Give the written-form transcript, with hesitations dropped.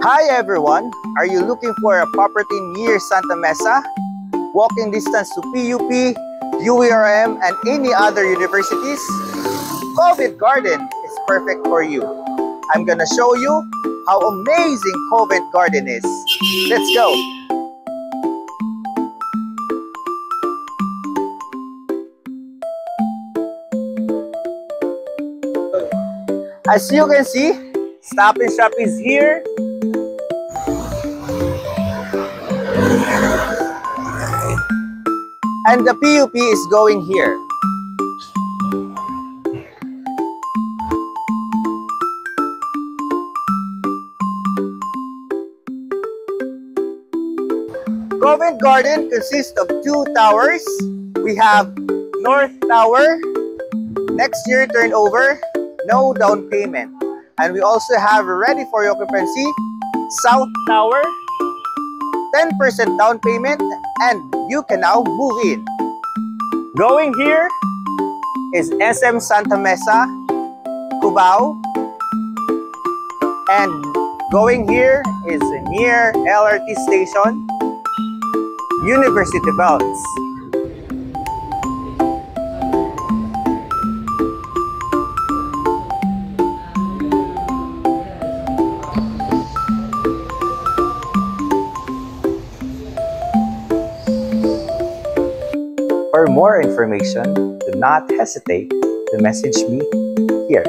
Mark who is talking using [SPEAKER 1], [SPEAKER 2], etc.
[SPEAKER 1] Hi everyone! Are you looking for a property near Santa Mesa? Walking distance to PUP, UERM, and any other universities? Covent Garden is perfect for you. I'm gonna show you how amazing Covent Garden is. Let's go! As you can see, Stop and Shop is here. And the PUP is going here. Covent Garden consists of 2 towers. We have North Tower, next year turnover, no down payment. And we also have ready for occupancy, South Tower, 10% down payment, and you can now move in. Going here is SM Santa Mesa, Cubao, and going here is near LRT station, University Belts. For more information, do not hesitate to message me here.